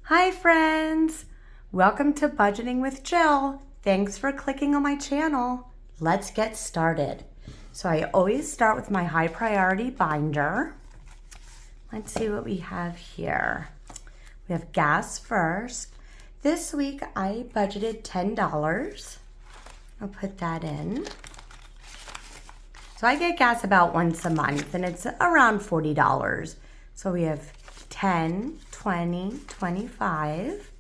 Hi friends! Welcome to Budgeting with Jill. Thanks for clicking on my channel. Let's get started. So I always start with my high priority binder. Let's see what we have here. We have gas first. This week I budgeted $10. I'll put that in. So I get gas about once a month and it's around $40. So we have 10, 20, 25.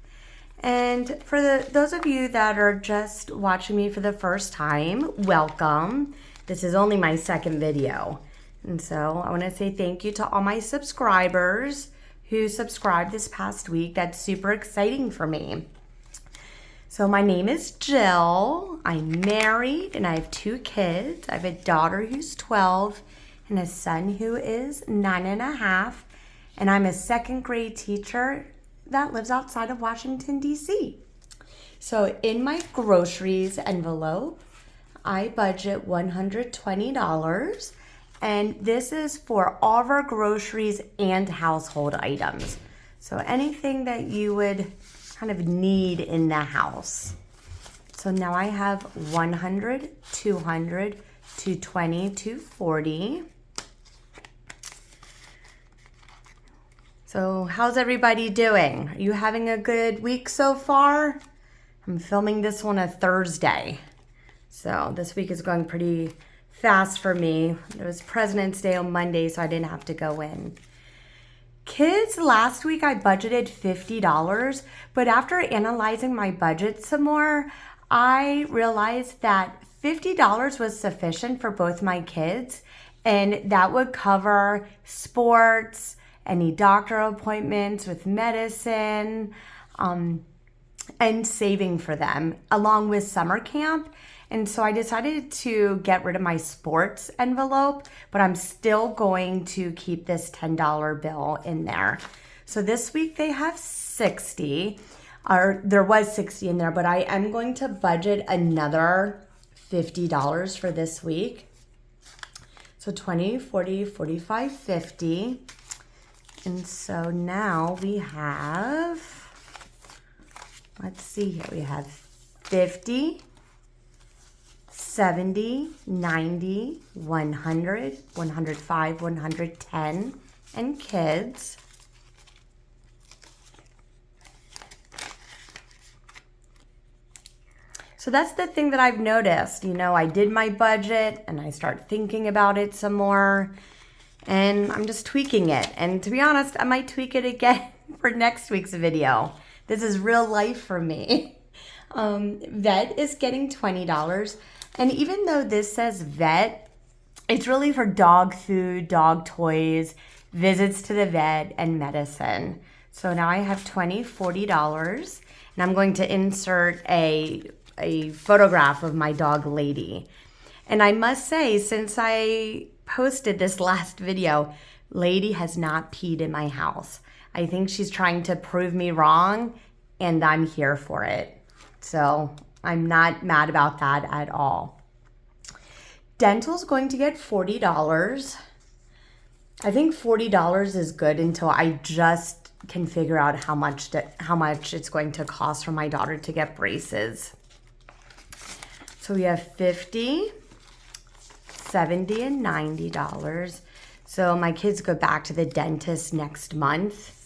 And for those of you that are just watching me for the first time, welcome. This is only my second video. And so I want to say thank you to all my subscribers who subscribed this past week. That's super exciting for me. So my name is Jill. I'm married and I have 2 kids. I have a daughter who's 12 and a son who is 9.5. And I'm a 2nd grade teacher that lives outside of Washington, D.C. So in my groceries envelope, I budget $120. And this is for all of our groceries and household items. So anything that you would kind of need in the house. So now I have 100, 200, 220, 240. So how's everybody doing? Are you having a good week so far? I'm filming this one a Thursday. So this week is going pretty fast for me. It was President's Day on Monday, so I didn't have to go in. Kids, last week I budgeted $50, but after analyzing my budget some more, I realized that $50 was sufficient for both my kids, and that would cover sports, any doctor appointments with medicine, and saving for them, along with summer camp. And so I decided to get rid of my sports envelope, but I'm still going to keep this $10 bill in there. So this week they have 60, or there was 60 in there, but I am going to budget another $50 for this week. So 20, 40, 45, 50. And so now we have, let's see here, we have 50, 70, 90, 100, 105, 110, and kids. So that's the thing that I've noticed. You know, I did my budget and I start thinking about it some more and I'm just tweaking it. And to be honest, I might tweak it again for next week's video. This is real life for me. Vet is getting $20. And even though this says vet, it's really for dog food, dog toys, visits to the vet, and medicine. So now I have $20, $40, and I'm going to insert a photograph of my dog Lady. And I must say, since I posted this last video, Lady has not peed in my house. I think she's trying to prove me wrong, and I'm here for it. So I'm not mad about that at all. Dental's going to get $40. I think $40 is good until I just can figure out how much it's going to cost for my daughter to get braces. So we have 50, 70, and $90. So my kids go back to the dentist next month.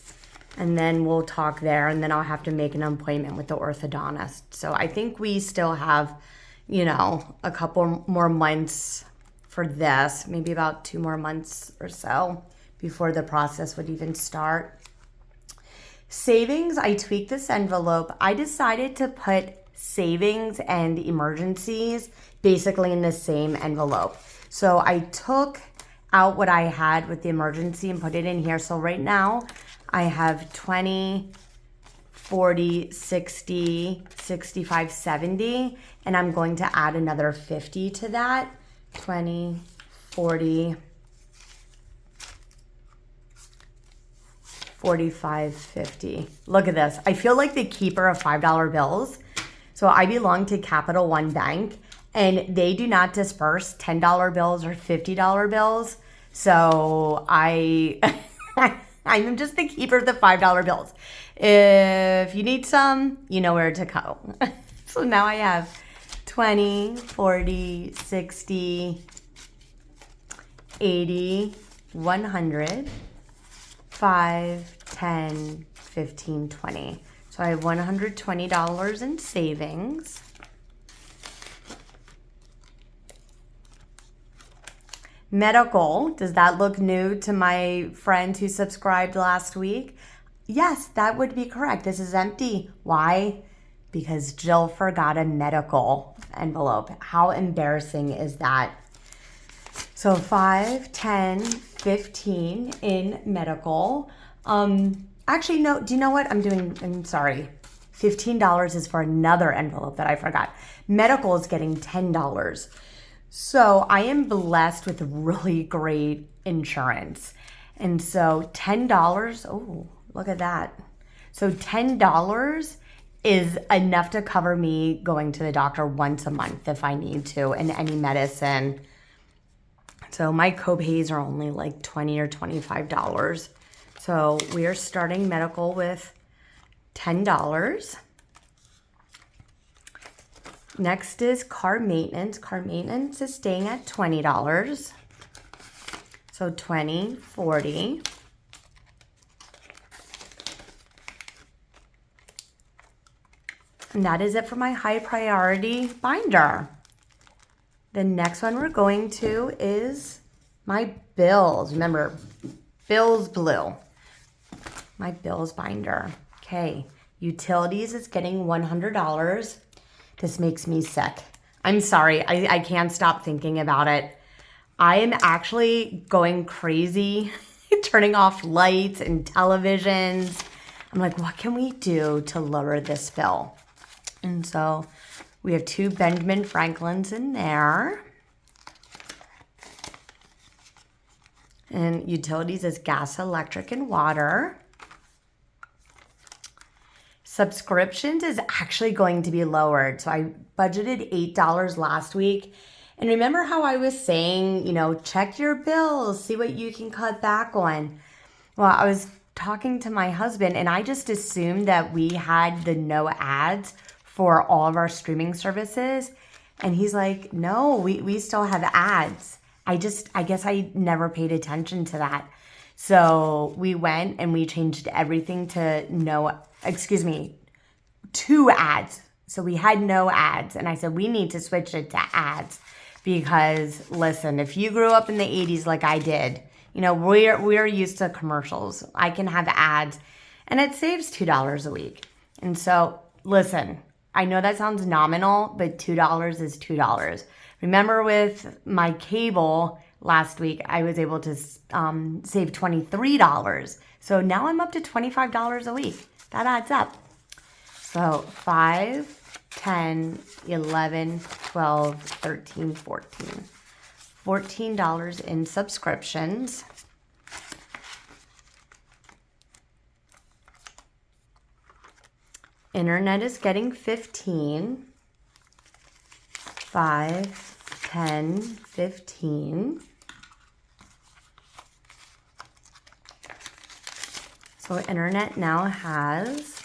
And then we'll talk there, and then I'll have to make an appointment with the orthodontist. So I think we still have, you know, a couple more months for this, maybe about 2 more months or so before the process would even start. Savings, I tweaked this envelope. I decided to put savings and emergencies basically in the same envelope. So I took out what I had with the emergency and put it in here. So right now, I have 20, 40, 60, 65, 70, and I'm going to add another 50 to that. 20, 40, 45, 50. Look at this. I feel like the keeper of $5 bills. So I belong to Capital One Bank, and they do not disperse $10 bills or $50 bills. So I I'm just the keeper of the $5 bills. If you need some, you know where to go. So now I have 20, 40, 60, 80, 100, 5, 10, 15, 20. So I have $120 in savings. Medical, does that look new to my friend who subscribed last week? Yes, that would be correct. This is empty. Why? Because Jill forgot a medical envelope. How embarrassing is that? So 5, 10, 15 in medical. Actually, no, do you know what I'm sorry. $15 is for another envelope that I forgot. Medical is getting $10. So I am blessed with really great insurance. And so $10, oh, look at that. So $10 is enough to cover me going to the doctor once a month if I need to, and any medicine. So my copays are only like $20 or $25. So we are starting medical with $10. Next is car maintenance. Car maintenance is staying at $20. So 20, 40. And that is it for my high priority binder. The next one we're going to is my bills. Remember, bills blue. My bills binder. Okay, utilities is getting $100. This makes me sick. I'm sorry, I can't stop thinking about it. I am actually going crazy, turning off lights and televisions. I'm like, what can we do to lower this bill? And so we have 2 Benjamin Franklins in there. And utilities is gas, electric, and water. Subscriptions is actually going to be lowered. So I budgeted $8 last week. And remember how I was saying, check your bills, see what you can cut back on. Well, I was talking to my husband and I just assumed that we had the no ads for all of our streaming services. And he's like, no, we still have ads. I guess I never paid attention to that. So we went and we changed everything to 2 ads. So we had no ads. And I said, we need to switch it to ads because listen, if you grew up in the 80s like I did, we're used to commercials. I can have ads and it saves $2 a week. And so listen, I know that sounds nominal, but $2 is $2. Remember with my cable last week, I was able to save $23. So now I'm up to $25 a week. That adds up. So 5, 10, 11, 12, 13, 14. $14 in subscriptions. Internet is getting 15. 5, 10, 15. So internet now has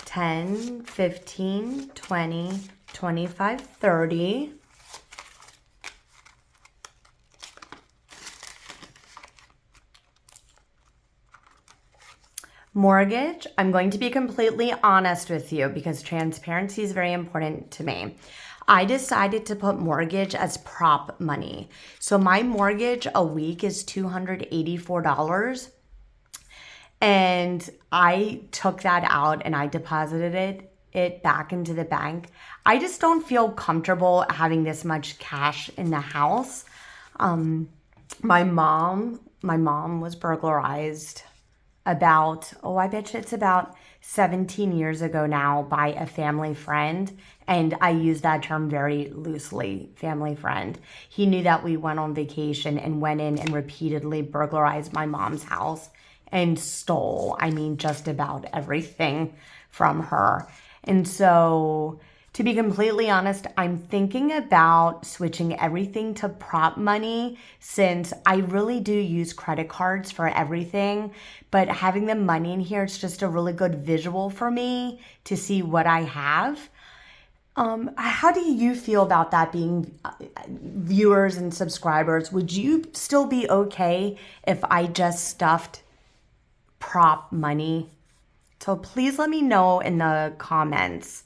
10, 15, 20, 25, 30. Mortgage, I'm going to be completely honest with you because transparency is very important to me. I decided to put mortgage as prop money. So my mortgage a week is $284. And I took that out and I deposited it back into the bank. I just don't feel comfortable having this much cash in the house. My mom was burglarized about, I bet you it's about 17 years ago now by a family friend. And I use that term very loosely, family friend. He knew that we went on vacation and went in and repeatedly burglarized my mom's house and stole, just about everything from her. And so To be completely honest, I'm thinking about switching everything to prop money since I really do use credit cards for everything. But having the money in here, it's just a really good visual for me to see what I have. How do you feel about that being viewers and subscribers? Would you still be okay if I just stuffed prop money? So please let me know in the comments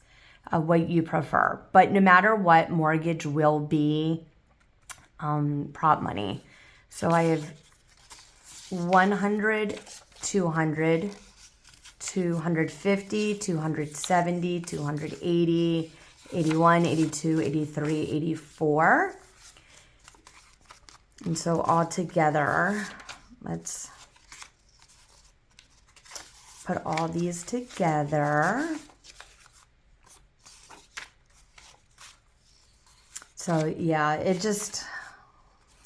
what you prefer. But no matter what, mortgage will be prop money. So I have 100, 200, 250, 270, 280, 81, 82, 83, 84. And so all together, let's put all these together. So yeah, it just,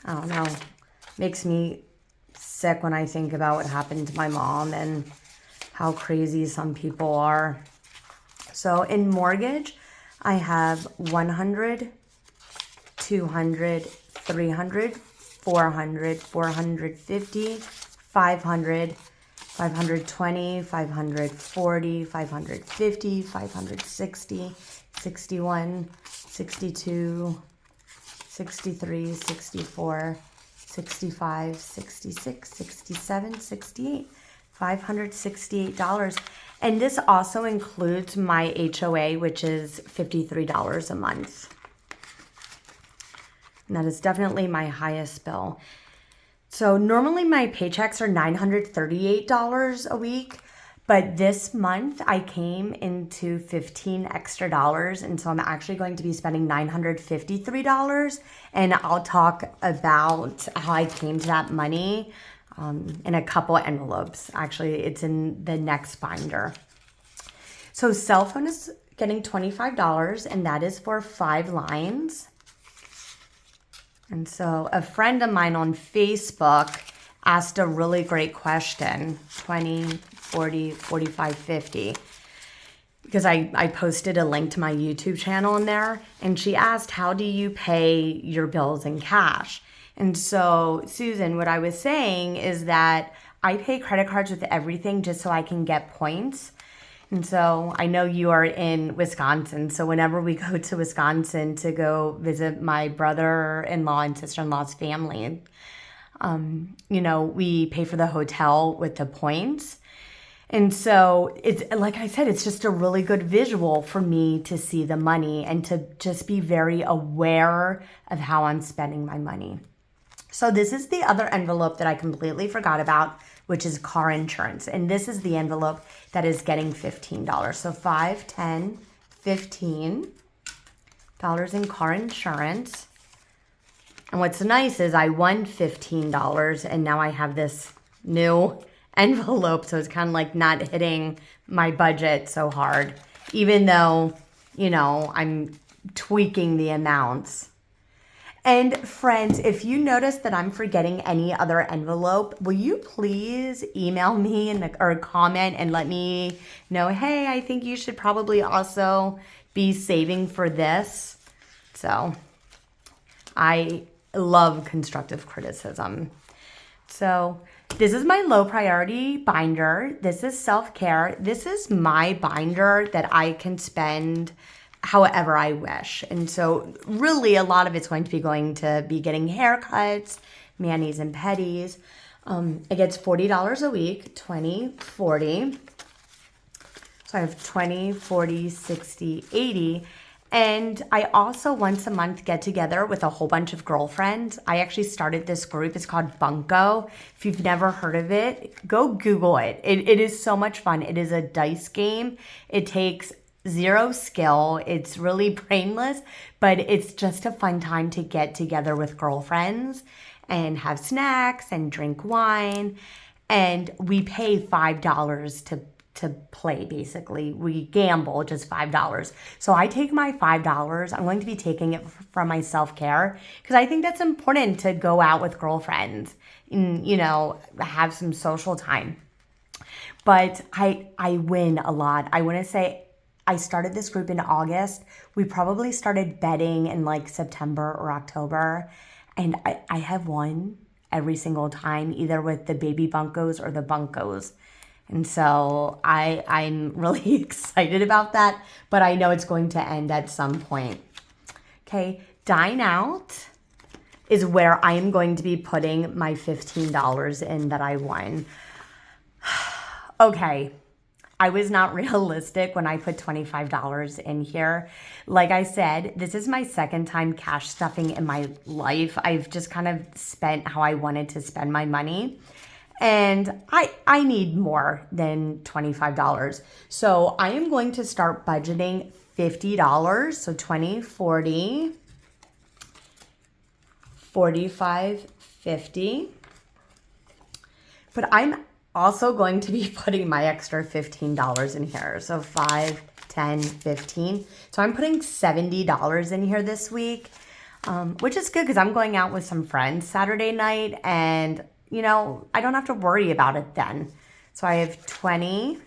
I don't know, makes me sick when I think about what happened to my mom and how crazy some people are. So in mortgage, I have 100, 200, 300, 400, 450, 500, 520, 540, 550, 560, 61, 62, 63, 64, 65, 66, 67, 68, $568. And this also includes my HOA, which is $53 a month. And that is definitely my highest bill. So normally my paychecks are $938 a week, but this month I came into $15 extra. And so I'm actually going to be spending $953. And I'll talk about how I came to that money in a couple envelopes. Actually, it's in the next binder. So cell phone is getting $25, and that is for 5 lines. And so a friend of mine on Facebook asked a really great question, 20, 40, 45, 50. Because I posted a link to my YouTube channel in there, and she asked, how do you pay your bills in cash? And so, Susan, what I was saying is that I pay credit cards with everything just so I can get points. And so I know you are in Wisconsin. So whenever we go to Wisconsin to go visit my brother-in-law and sister-in-law's family, we pay for the hotel with the points. And so it's, like I said, it's just a really good visual for me to see the money and to just be very aware of how I'm spending my money. So this is the other envelope that I completely forgot about, which is car insurance. And this is the envelope that is getting $15. So $5, $10, $15 in car insurance. And what's nice is I won $15 and now I have this new envelope. So it's kind of like not hitting my budget so hard, even though, I'm tweaking the amounts. And friends, if you notice that I'm forgetting any other envelope, will you please email me or comment and let me know, hey, I think you should probably also be saving for this. So I love constructive criticism. So this is my low priority binder. This is self-care. This is my binder that I can spend however I wish. And so really a lot of it's going to be getting haircuts, manis and pedis. It gets $40 a week, 20, 40. So I have 20, 40, 60, 80. And I also once a month get together with a whole bunch of girlfriends. I actually started this group. It's called Bunko. If you've never heard of it, go Google it. It is so much fun. It is a dice game. It takes 0 skill. It's really brainless, but it's just a fun time to get together with girlfriends and have snacks and drink wine. And we pay $5 to play, basically. We gamble just $5. So I take my $5. I'm going to be taking it from my self-care because I think that's important to go out with girlfriends and, have some social time. But I win a lot. I want to say I started this group in August. We probably started betting in like September or October. And I have won every single time, either with the baby bunkos or the bunkos. And so I'm really excited about that, but I know it's going to end at some point. Okay, Dine Out is where I am going to be putting my $15 in that I won. Okay, I was not realistic when I put $25 in here. Like I said, this is my second time cash stuffing in my life. I've just kind of spent how I wanted to spend my money. And I need more than $25. So I am going to start budgeting $50. So 20, 40, 45, 50. But I'm also going to be putting my extra $15 in here. So 5, 10, 15. So I'm putting $70 in here this week, which is good because I'm going out with some friends Saturday night, and you know, I don't have to worry about it then. So I have 20,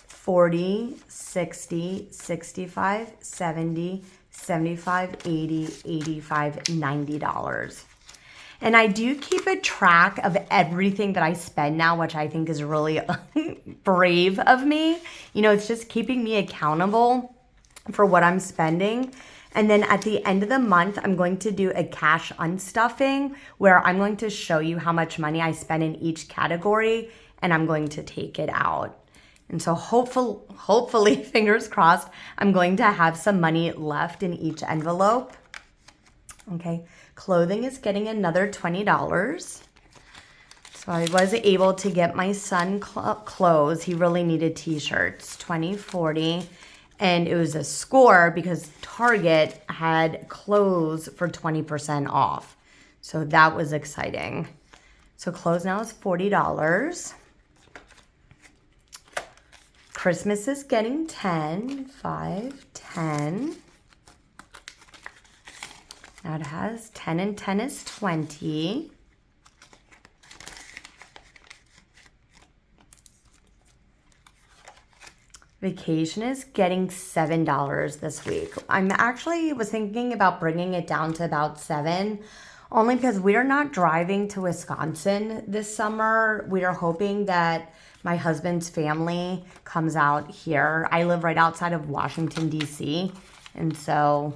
40, 60, 65, 70, 75, 80, 85, $90. And I do keep a track of everything that I spend now, which I think is really brave of me. You know, it's just keeping me accountable for what I'm spending. And then at the end of the month, I'm going to do a cash unstuffing where I'm going to show you how much money I spend in each category, and I'm going to take it out. And so hopefully, fingers crossed, I'm going to have some money left in each envelope. Okay, clothing is getting another $20. So I was able to get my son clothes. He really needed t-shirts, 20, 40. And it was a score because Target had clothes for 20% off. So that was exciting. So clothes now is $40. Christmas is getting 10, 5, 10. Now it has 10 and 10 is 20. Vacation is getting $7 this week. I'm actually was thinking about bringing it down to about $7, only because we are not driving to Wisconsin this summer. We are hoping that my husband's family comes out here. I live right outside of Washington, D.C., and so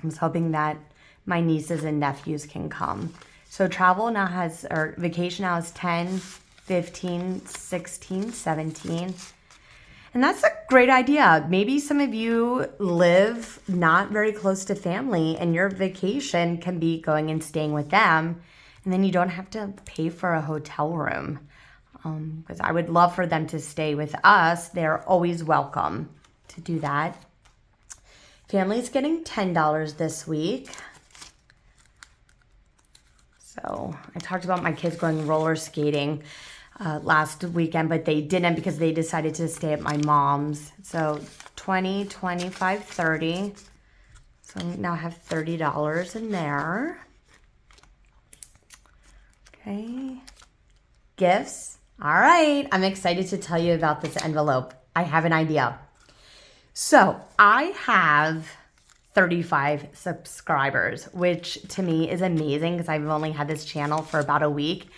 I was hoping that my nieces and nephews can come. So travel now has, or vacation now is 10, 15, 16, 17. And that's a great idea. Maybe some of you live not very close to family and your vacation can be going and staying with them. And then you don't have to pay for a hotel room. Because I would love for them to stay with us. They're always welcome to do that. Family's getting $10 this week. So I talked about my kids going roller skating last weekend, but they didn't because they decided to stay at my mom's. So 20, 25, 30. So now I have $30 in there. Okay. Gifts. All right. I'm excited to tell you about this envelope. I have an idea. So I have 35 subscribers, which to me is amazing because I've only had this channel for about a week.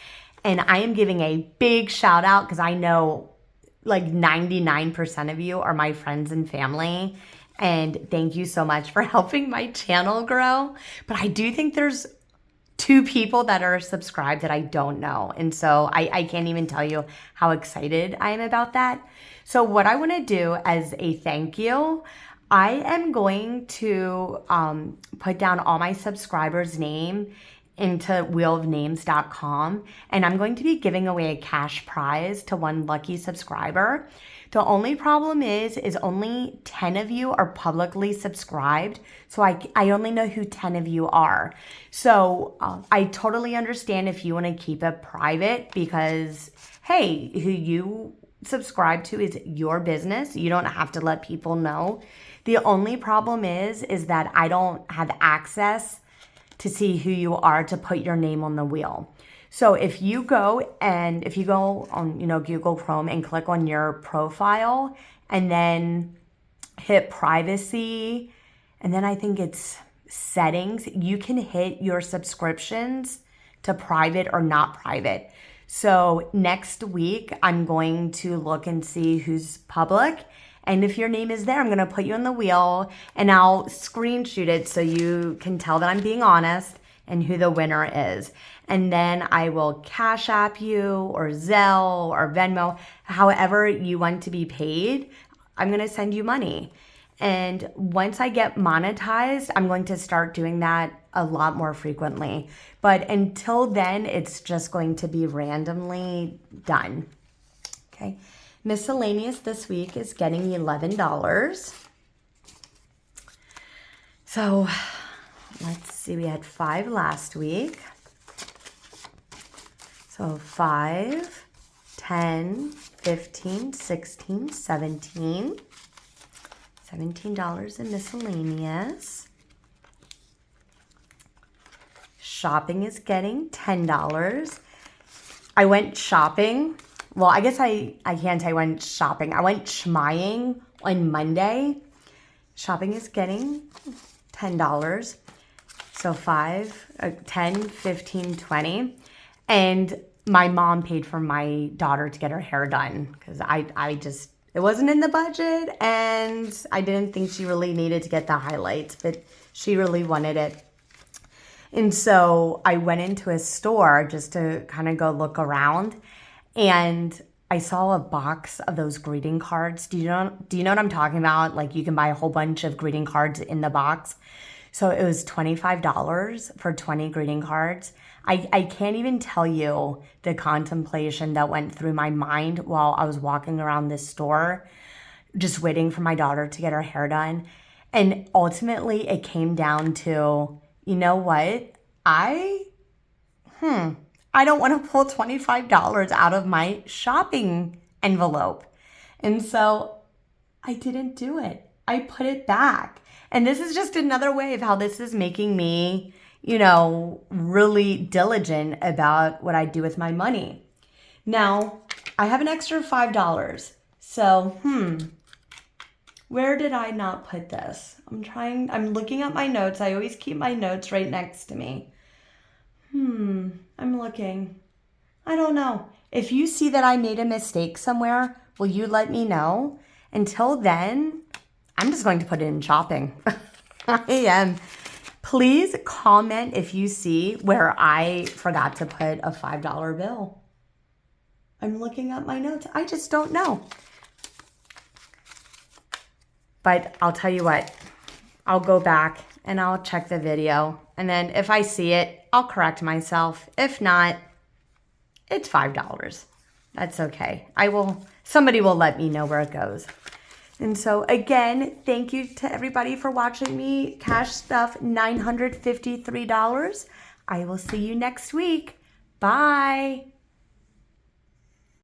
And I am giving a big shout out because I know like 99% of you are my friends and family. And thank you so much for helping my channel grow. But I do think there's 2 people that are subscribed that I don't know. And so I can't even tell you how excited I am about that. So what I want to do as a thank you, I am going to put down all my subscribers' name into wheelofnames.com, and I'm going to be giving away a cash prize to one lucky subscriber. The only problem is only 10 of you are publicly subscribed, so I only know who 10 of you are. So I totally understand if you want to keep it private because, hey, who you subscribe to is your business. You don't have to let people know. The only problem is that I don't have access to see who you are to put your name on the wheel. So if you go on, Google Chrome and click on your profile and then hit privacy, and then I think it's settings, you can hit your subscriptions to private or not private. So next week, I'm going to look and see who's public. And if your name is there, I'm going to put you on the wheel and I'll screenshot it so you can tell that I'm being honest and who the winner is. And then I will Cash App you or Zelle or Venmo, however you want to be paid. I'm going to send you money. And once I get monetized, I'm going to start doing that a lot more frequently. But until then, it's just going to be randomly done. Okay. Miscellaneous this week is getting $11. So let's see, we had 5 last week. So 5, 10, 15, 16, 17. $17 in miscellaneous. Shopping is getting $10. I went shopping. Well, I guess I can't say I went shopping. I went schmying on Monday. Shopping is getting $10. So 5, 10, 15, 20. And my mom paid for my daughter to get her hair done because it wasn't in the budget and I didn't think she really needed to get the highlights, but she really wanted it. And so I went into a store just to kind of go look around and I saw a box of those greeting cards. Do you know what I'm talking about? Like you can buy a whole bunch of greeting cards in the box. So it was $25 for 20 greeting cards. I can't even tell you the contemplation that went through my mind while I was walking around this store, just waiting for my daughter to get her hair done. And ultimately it came down to, you know what? I don't want to pull $25 out of my shopping envelope. And so I didn't do it. I put it back. And this is just another way of how this is making me, really diligent about what I do with my money. Now, I have an extra $5. So, where did I not put this? I'm looking at my notes. I always keep my notes right next to me. I'm looking. I don't know. If you see that I made a mistake somewhere, will you let me know? Until then, I'm just going to put it in shopping. I am. Please comment if you see where I forgot to put a $5 bill. I'm looking at my notes. I just don't know. But I'll tell you what, I'll go back and I'll check the video. And then if I see it, I'll correct myself. If not, it's $5. That's okay. Somebody will let me know where it goes. And so again, thank you to everybody for watching me cash stuff $953. I will see you next week. Bye.